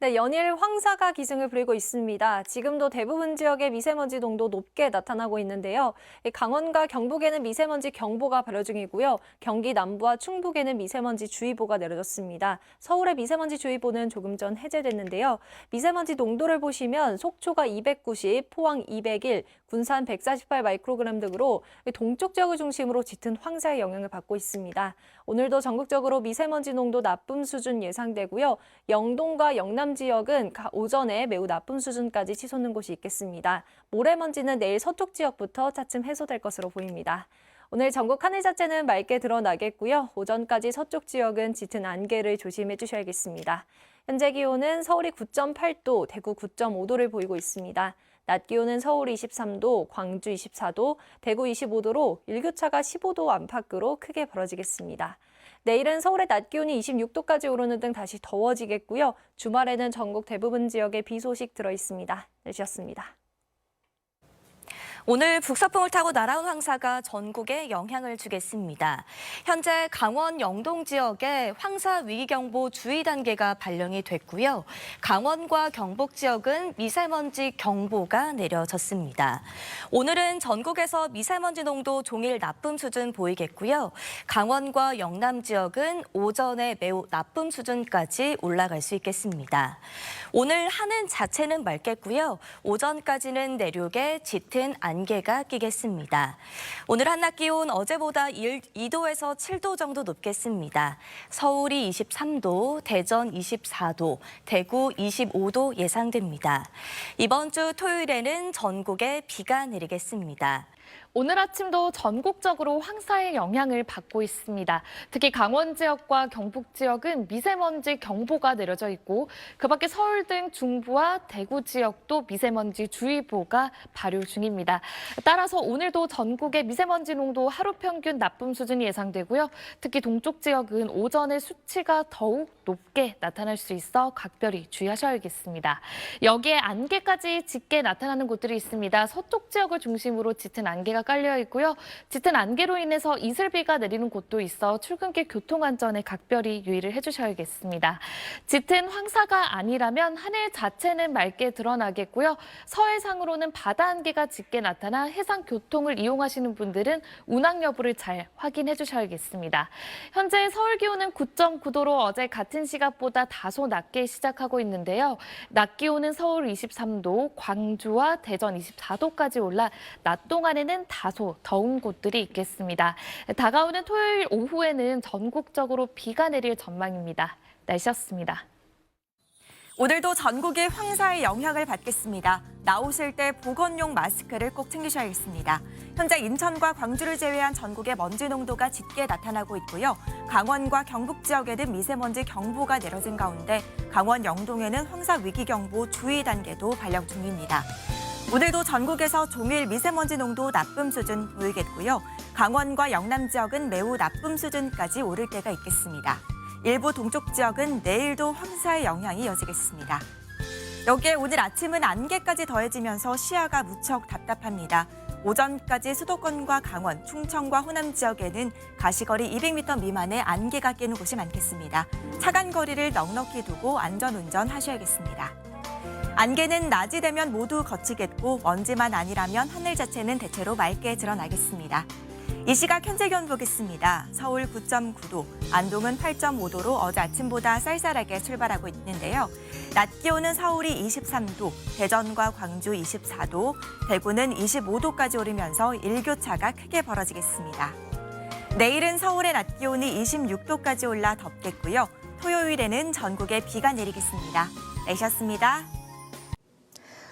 네, 연일 황사가 기승을 부리고 있습니다. 지금도 대부분 지역에 미세먼지 농도 높게 나타나고 있는데요. 강원과 경북에는 미세먼지 경보가 발효 중이고요. 경기 남부와 충북에는 미세먼지 주의보가 내려졌습니다. 서울의 미세먼지 주의보는 조금 전 해제됐는데요. 미세먼지 농도를 보시면 속초가 290, 포항 201, 군산 148 마이크로그램 등으로 동쪽 지역을 중심으로 짙은 황사의 영향을 받고 있습니다. 오늘도 전국적으로 미세먼지 농도 나쁨 수준 예상되고요. 영동과 영남 지역은 오전에 매우 나쁨 수준까지 치솟는 곳이 있겠습니다. 모래먼지는 내일 서쪽 지역부터 차츰 해소될 것으로 보입니다. 오늘 전국 하늘 자체는 맑게 드러나겠고요. 오전까지 서쪽 지역은 짙은 안개를 조심해 주셔야겠습니다. 현재 기온은 서울이 9.8도, 대구 9.5도를 보이고 있습니다. 낮 기온은 서울 23도, 광주 24도, 대구 25도로 일교차가 15도 안팎으로 크게 벌어지겠습니다. 내일은 서울의 낮 기온이 26도까지 오르는 등 다시 더워지겠고요. 주말에는 전국 대부분 지역에 비 소식 들어 있습니다. 날씨였습니다. 오늘 북서풍을 타고 날아온 황사가 전국에 영향을 주겠습니다. 현재 강원 영동 지역에 황사 위기경보 주의 단계가 발령이 됐고요. 강원과 경북 지역은 미세먼지 경보가 내려졌습니다. 오늘은 전국에서 미세먼지 농도 종일 나쁨 수준 보이겠고요. 강원과 영남 지역은 오전에 매우 나쁨 수준까지 올라갈 수 있겠습니다. 오늘 하늘 자체는 맑겠고요. 오전까지는 내륙에 짙은 안개가 끼겠습니다. 오늘 한낮 기온 어제보다 2도에서 7도 정도 높겠습니다. 서울이 23도, 대전 24도, 대구 25도 예상됩니다. 이번 주 토요일에는 전국에 비가 내리겠습니다. 오늘 아침도 전국적으로 황사의 영향을 받고 있습니다. 특히 강원 지역과 경북 지역은 미세먼지 경보가 내려져 있고 그 밖에 서울 등 중부와 대구 지역도 미세먼지 주의보가 발효 중입니다. 따라서 오늘도 전국의 미세먼지 농도 하루 평균 나쁨 수준이 예상되고요. 특히 동쪽 지역은 오전에 수치가 더욱 높게 나타날 수 있어 각별히 주의하셔야겠습니다. 여기에 안개까지 짙게 나타나는 곳들이 있습니다. 서쪽 지역을 중심으로 짙은 안개가 깔려 있고요. 짙은 안개로 인해서 이슬비가 내리는 곳도 있어 출근길 교통안전에 각별히 유의를 해주셔야겠습니다. 짙은 황사가 아니라면 하늘 자체는 맑게 드러나겠고요. 서해상으로는 바다 안개가 짙게 나타나 해상 교통을 이용하시는 분들은 운항 여부를 잘 확인해 주셔야겠습니다. 현재 서울 기온은 9.9도로 어제 같은 시각보다 다소 낮게 시작하고 있는데요. 낮 기온은 서울 23도, 광주와 대전 24도까지 올라 낮 동안에는 다소 더운 곳들이 있겠습니다. 다가오는 토요일 오후에는 전국적으로 비가 내릴 전망입니다. 날씨였습니다. 오늘도 전국이 황사의 영향을 받겠습니다. 나오실 때 보건용 마스크를 꼭 챙기셔야겠습니다. 현재 인천과 광주를 제외한 전국의 먼지 농도가 짙게 나타나고 있고요. 강원과 경북 지역에는 미세먼지 경보가 내려진 가운데 강원 영동에는 황사 위기경보 주의 단계도 발령 중입니다. 오늘도 전국에서 종일 미세먼지 농도 나쁨 수준 보이겠고요. 강원과 영남 지역은 매우 나쁨 수준까지 오를 때가 있겠습니다. 일부 동쪽 지역은 내일도 황사의 영향이 이어지겠습니다. 여기에 오늘 아침은 안개까지 더해지면서 시야가 무척 답답합니다. 오전까지 수도권과 강원, 충청과 호남 지역에는 가시거리 200m 미만의 안개가 끼는 곳이 많겠습니다. 차간 거리를 넉넉히 두고 안전운전 하셔야겠습니다. 안개는 낮이 되면 모두 걷히겠고 먼지만 아니라면 하늘 자체는 대체로 맑게 드러나겠습니다. 이 시각 현재 기온 보겠습니다. 서울 9.9도, 안동은 8.5도로 어제 아침보다 쌀쌀하게 출발하고 있는데요. 낮 기온은 서울이 23도, 대전과 광주 24도, 대구는 25도까지 오르면서 일교차가 크게 벌어지겠습니다. 내일은 서울의 낮 기온이 26도까지 올라 덥겠고요. 토요일에는 전국에 비가 내리겠습니다. 날씨였습니다.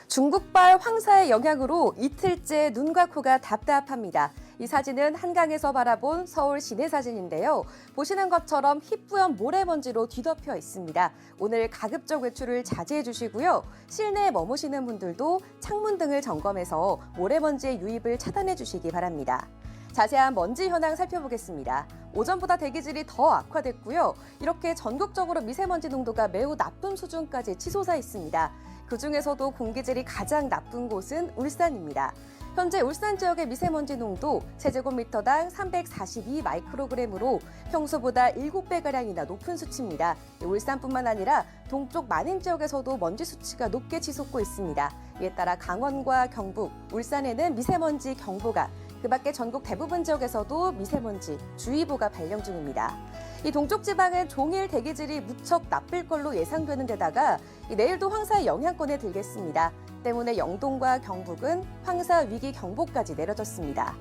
중국발 황사의 영향으로 이틀째 눈과 코가 답답합니다. 이 사진은 한강에서 바라본 서울 시내 사진인데요. 보시는 것처럼 희뿌연 모래먼지로 뒤덮여 있습니다. 오늘 가급적 외출을 자제해 주시고요. 실내에 머무시는 분들도 창문 등을 점검해서 모래먼지의 유입을 차단해 주시기 바랍니다. 자세한 먼지 현황 살펴보겠습니다. 오전보다 대기질이 더 악화됐고요. 이렇게 전국적으로 미세먼지 농도가 매우 나쁨 수준까지 치솟아 있습니다. 그중에서도 공기질이 가장 나쁜 곳은 울산입니다. 현재 울산 지역의 미세먼지 농도 세제곱미터당 342 마이크로그램으로 평소보다 7배가량이나 높은 수치입니다. 울산뿐만 아니라 동쪽 많은 지역에서도 먼지 수치가 높게 치솟고 있습니다. 이에 따라 강원과 경북, 울산에는 미세먼지 경보가, 그밖에 전국 대부분 지역에서도 미세먼지 주의보가 발령 중입니다. 이 동쪽 지방은 종일 대기질이 무척 나쁠 걸로 예상되는 데다가 내일도 황사의 영향권에 들겠습니다. 때문에 영동과 경북은 황사 위기 경보까지 내려졌습니다.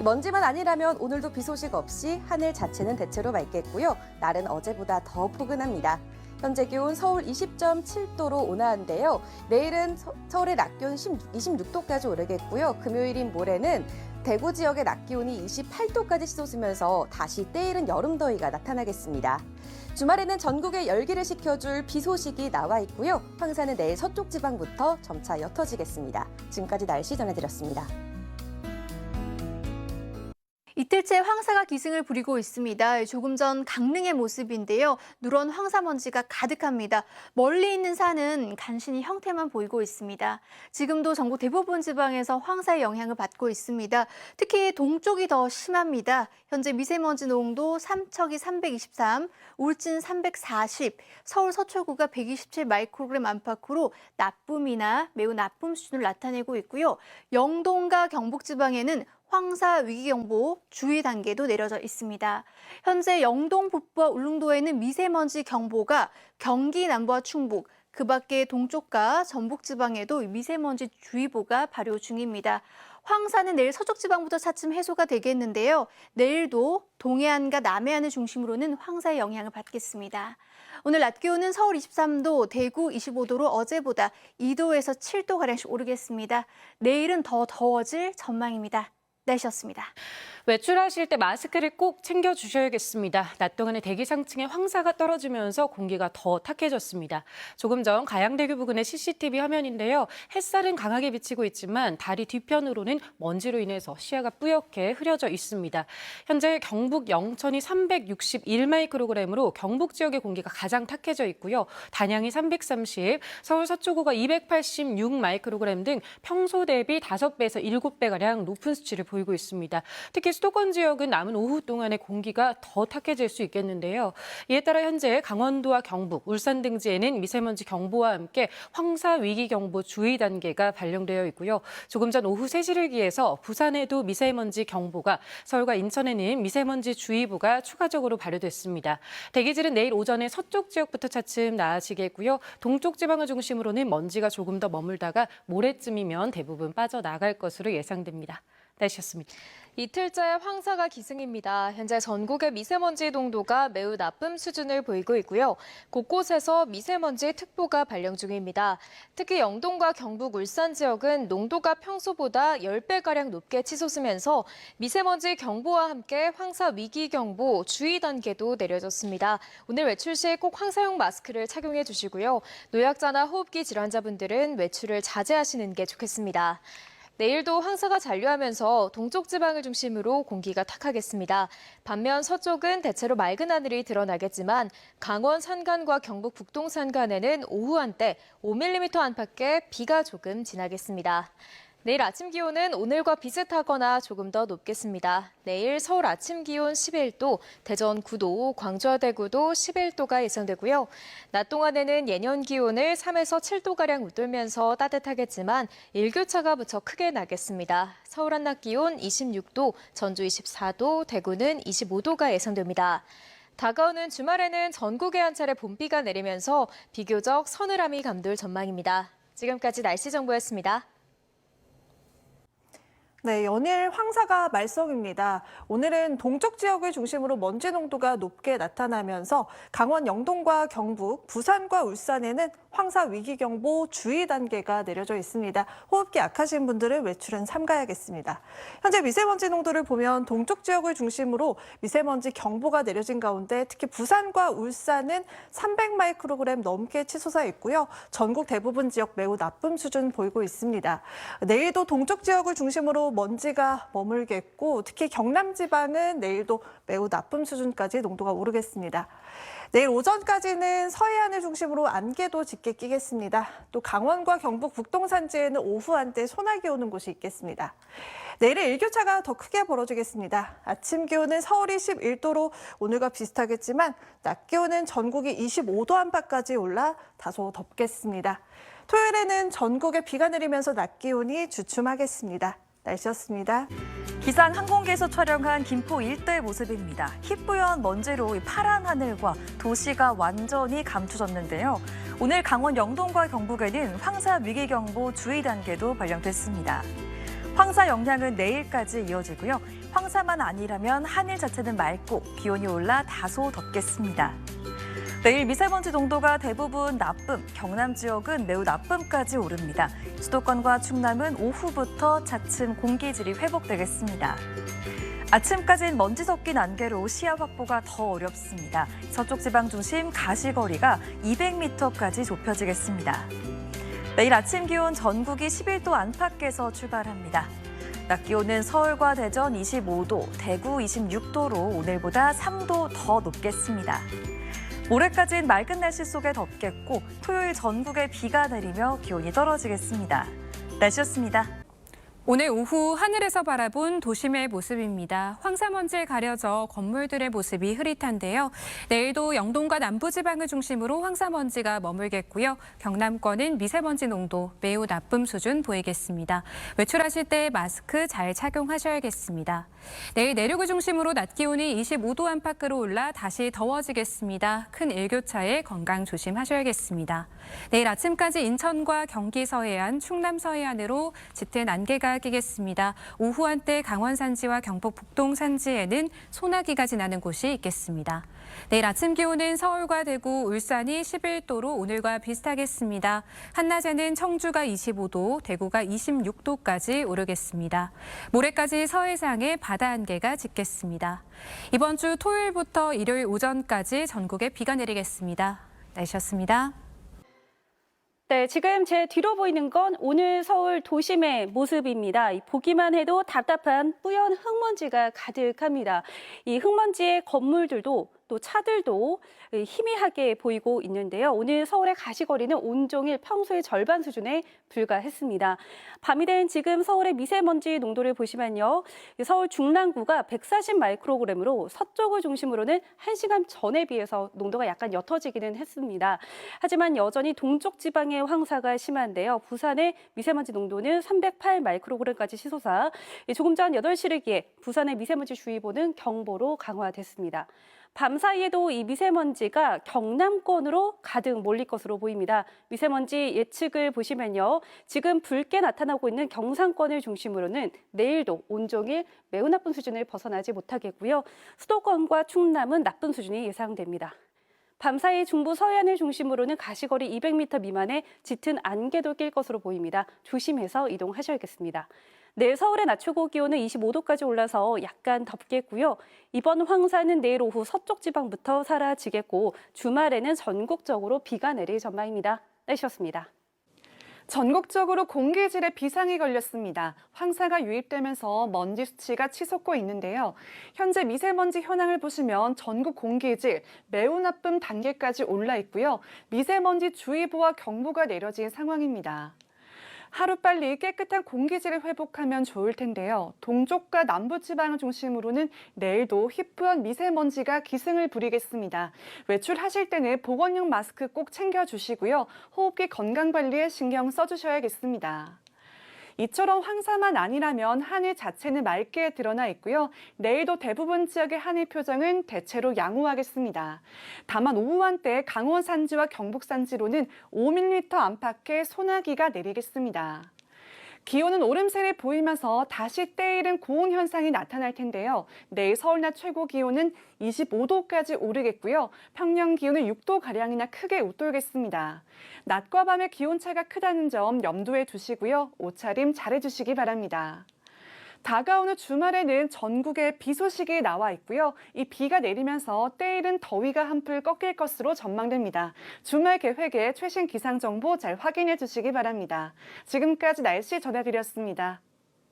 먼지만 아니라면 오늘도 비 소식 없이 하늘 자체는 대체로 맑겠고요. 날은 어제보다 더 포근합니다. 현재 기온 서울 20.7도로 온화한데요. 내일은 서울의 낮 기온 26도까지 오르겠고요. 금요일인 모레는 대구 지역의 낮 기온이 28도까지 치솟으면서 다시 때이른 여름 더위가 나타나겠습니다. 주말에는 전국에 열기를 식혀줄 비 소식이 나와 있고요. 황사는 내일 서쪽 지방부터 점차 옅어지겠습니다. 지금까지 날씨 전해드렸습니다. 이틀째 황사가 기승을 부리고 있습니다. 조금 전 강릉의 모습인데요. 누런 황사먼지가 가득합니다. 멀리 있는 산은 간신히 형태만 보이고 있습니다. 지금도 전국 대부분 지방에서 황사의 영향을 받고 있습니다. 특히 동쪽이 더 심합니다. 현재 미세먼지 농도 삼척이 323, 울진 340, 서울 서초구가 127 마이크로그램 안팎으로 나쁨이나 매우 나쁨 수준을 나타내고 있고요. 영동과 경북 지방에는 황사 위기경보 주의 단계도 내려져 있습니다. 현재 영동 북부와 울릉도에는 미세먼지 경보가 경기 남부와 충북, 그밖에 동쪽과 전북 지방에도 미세먼지 주의보가 발효 중입니다. 황사는 내일 서쪽 지방부터 차츰 해소가 되겠는데요. 내일도 동해안과 남해안을 중심으로는 황사의 영향을 받겠습니다. 오늘 낮 기온은 서울 23도, 대구 25도로 어제보다 2도에서 7도가량씩 오르겠습니다. 내일은 더 더워질 전망입니다. 날씨였습니다. 외출하실 때 마스크를 꼭 챙겨주셔야겠습니다. 낮 동안에 대기 상층에 황사가 떨어지면서 공기가 더 탁해졌습니다. 조금 전 가양대교 부근의 CCTV 화면인데요. 햇살은 강하게 비치고 있지만 다리 뒤편으로는 먼지로 인해서 시야가 뿌옇게 흐려져 있습니다. 현재 경북 영천이 361 마이크로그램으로 경북 지역의 공기가 가장 탁해져 있고요. 단양이 330, 서울 서초구가 286 마이크로그램 등 평소 대비 5배에서 7배가량 높은 수치를 보이고 있습니다. 특히 수도권 지역은 남은 오후 동안에 공기가 더 탁해질 수 있겠는데요. 이에 따라 현재 강원도와 경북, 울산 등지에는 미세먼지 경보와 함께 황사 위기 경보 주의 단계가 발령되어 있고요. 조금 전 오후 3시를 기해서 부산에도 미세먼지 경보가, 서울과 인천에는 미세먼지 주의보가 추가적으로 발효됐습니다. 대기질은 내일 오전에 서쪽 지역부터 차츰 나아지겠고요. 동쪽 지방을 중심으로는 먼지가 조금 더 머물다가 모레쯤이면 대부분 빠져나갈 것으로 예상됩니다. 날씨였습니다. 이틀째 황사가 기승입니다. 현재 전국의 미세먼지 농도가 매우 나쁨 수준을 보이고 있고요. 곳곳에서 미세먼지 특보가 발령 중입니다. 특히 영동과 경북, 울산 지역은 농도가 평소보다 10배가량 높게 치솟으면서 미세먼지 경보와 함께 황사 위기 경보 주의 단계도 내려졌습니다. 오늘 외출 시 꼭 황사용 마스크를 착용해 주시고요. 노약자나 호흡기 질환자분들은 외출을 자제하시는 게 좋겠습니다. 내일도 황사가 잔류하면서 동쪽 지방을 중심으로 공기가 탁하겠습니다. 반면 서쪽은 대체로 맑은 하늘이 드러나겠지만 강원 산간과 경북 북동 산간에는 오후 한때 5mm 안팎의 비가 조금 지나겠습니다. 내일 아침 기온은 오늘과 비슷하거나 조금 더 높겠습니다. 내일 서울 아침 기온 11도, 대전 9도, 광주와 대구도 11도가 예상되고요. 낮 동안에는 예년 기온을 3에서 7도가량 웃돌면서 따뜻하겠지만 일교차가 무척 크게 나겠습니다. 서울 한낮 기온 26도, 전주 24도, 대구는 25도가 예상됩니다. 다가오는 주말에는 전국에 한 차례 봄비가 내리면서 비교적 서늘함이 감돌 전망입니다. 지금까지 날씨 정보였습니다. 네, 연일 황사가 말썽입니다. 오늘은 동쪽 지역을 중심으로 먼지 농도가 높게 나타나면서 강원 영동과 경북, 부산과 울산에는 황사 위기경보 주의 단계가 내려져 있습니다. 호흡기 약하신 분들은 외출은 삼가야겠습니다. 현재 미세먼지 농도를 보면 동쪽 지역을 중심으로 미세먼지 경보가 내려진 가운데 특히 부산과 울산은 300 마이크로그램 넘게 치솟아 있고요. 전국 대부분 지역 매우 나쁨 수준 보이고 있습니다. 내일도 동쪽 지역을 중심으로 중심으로 먼지가 머물겠고 특히 경남 지방은 내일도 매우 나쁨 수준까지 농도가 오르겠습니다. 내일 오전까지는 서해안을 중심으로 안개도 짙게 끼겠습니다. 또 강원과 경북 북동 산지에는 오후 한때 소나기 오는 곳이 있겠습니다. 내일은 일교차가 더 크게 벌어지겠습니다. 아침 기온은 서울이 11도로 오늘과 비슷하겠지만 낮 기온은 전국이 25도 안팎까지 올라 다소 덥겠습니다. 토요일에는 전국에 비가 내리면서 낮 기온이 주춤하겠습니다. 날씨였습니다. 기상 항공기에서 촬영한 김포 일대 모습입니다. 희뿌연 먼지로 파란 하늘과 도시가 완전히 감춰졌는데요. 오늘 강원 영동과 경북에는 황사 위기경보 주의 단계도 발령됐습니다. 황사 영향은 내일까지 이어지고요. 황사만 아니라면 하늘 자체는 맑고 기온이 올라 다소 덥겠습니다. 내일 미세먼지 농도가 대부분 나쁨, 경남 지역은 매우 나쁨까지 오릅니다. 수도권과 충남은 오후부터 차츰 공기질이 회복되겠습니다. 아침까지는 먼지 섞인 안개로 시야 확보가 더 어렵습니다. 서쪽 지방 중심 가시거리가 200m까지 좁혀지겠습니다. 내일 아침 기온 전국이 11도 안팎에서 출발합니다. 낮 기온은 서울과 대전 25도, 대구 26도로 오늘보다 3도 더 높겠습니다. 모레까지는 맑은 날씨 속에 덥겠고 토요일 전국에 비가 내리며 기온이 떨어지겠습니다. 날씨였습니다. 오늘 오후 하늘에서 바라본 도심의 모습입니다. 황사먼지에 가려져 건물들의 모습이 흐릿한데요. 내일도 영동과 남부지방을 중심으로 황사먼지가 머물겠고요. 경남권은 미세먼지 농도 매우 나쁨 수준 보이겠습니다. 외출하실 때 마스크 잘 착용하셔야겠습니다. 내일 내륙을 중심으로 낮 기온이 25도 안팎으로 올라 다시 더워지겠습니다. 큰 일교차에 건강 조심하셔야겠습니다. 내일 아침까지 인천과 경기 서해안, 충남 서해안으로 짙은 안개가 끼겠습니다. 오후 한때 강원 산지와 경북 북동 산지에는 소나기가 지나는 곳이 있겠습니다. 내일 아침 기온은 서울과 대구, 울산이 11도로 오늘과 비슷하겠습니다. 한낮에는 청주가 25도, 대구가 26도까지 오르겠습니다. 모레까지 서해상에 바다 안개가 짙겠습니다. 이번 주 토요일부터 일요일 오전까지 전국에 비가 내리겠습니다. 날씨였습니다. 네, 지금 제 뒤로 보이는 건 오늘 서울 도심의 모습입니다. 보기만 해도 답답한 뿌연 흙먼지가 가득합니다. 이 흙먼지에 건물들도 또 차들도 희미하게 보이고 있는데요. 오늘 서울의 가시거리는 온종일 평소의 절반 수준에 불과했습니다. 밤이 된 지금 서울의 미세먼지 농도를 보시면요. 서울 중랑구가 140 마이크로그램으로 서쪽을 중심으로는 1시간 전에 비해서 농도가 약간 옅어지기는 했습니다. 하지만 여전히 동쪽 지방의 황사가 심한데요. 부산의 미세먼지 농도는 308 마이크로그램까지 치솟아 조금 전 8시를 기해 부산의 미세먼지 주의보는 경보로 강화됐습니다. 밤 사이에도 이 미세먼지가 경남권으로 가득 몰릴 것으로 보입니다. 미세먼지 예측을 보시면요. 지금 붉게 나타나고 있는 경상권을 중심으로는 내일도 온종일 매우 나쁜 수준을 벗어나지 못하겠고요. 수도권과 충남은 나쁜 수준이 예상됩니다. 밤사이 중부 서해안을 중심으로는 가시거리 200m 미만의 짙은 안개도 낄 것으로 보입니다. 조심해서 이동하셔야겠습니다. 내일 서울의 낮 최고 기온은 25도까지 올라서 약간 덥겠고요. 이번 황사는 내일 오후 서쪽 지방부터 사라지겠고 주말에는 전국적으로 비가 내릴 전망입니다. 날씨였습니다. 전국적으로 공기질에 비상이 걸렸습니다. 황사가 유입되면서 먼지 수치가 치솟고 있는데요. 현재 미세먼지 현황을 보시면 전국 공기질 매우 나쁨 단계까지 올라 있고요. 미세먼지 주의보와 경보가 내려진 상황입니다. 하루빨리 깨끗한 공기질을 회복하면 좋을 텐데요. 동쪽과 남부지방을 중심으로는 내일도 희뿌연 미세먼지가 기승을 부리겠습니다. 외출하실 때는 보건용 마스크 꼭 챙겨주시고요. 호흡기 건강관리에 신경 써주셔야겠습니다. 이처럼 황사만 아니라면 하늘 자체는 맑게 드러나 있고요. 내일도 대부분 지역의 하늘 표정은 대체로 양호하겠습니다. 다만 오후 한때 강원 산지와 경북 산지로는 5mm 안팎의 소나기가 내리겠습니다. 기온은 오름세를 보이면서 다시 때이른 고온 현상이 나타날 텐데요. 내일 서울 낮 최고 기온은 25도까지 오르겠고요. 평년 기온은 6도가량이나 크게 웃돌겠습니다. 낮과 밤의 기온차가 크다는 점 염두에 두시고요. 옷차림 잘해주시기 바랍니다. 다가오는 주말에는 전국에 비 소식이 나와 있고요. 이 비가 내리면서 때이른 더위가 한풀 꺾일 것으로 전망됩니다. 주말 계획에 최신 기상 정보 잘 확인해 주시기 바랍니다. 지금까지 날씨 전해드렸습니다.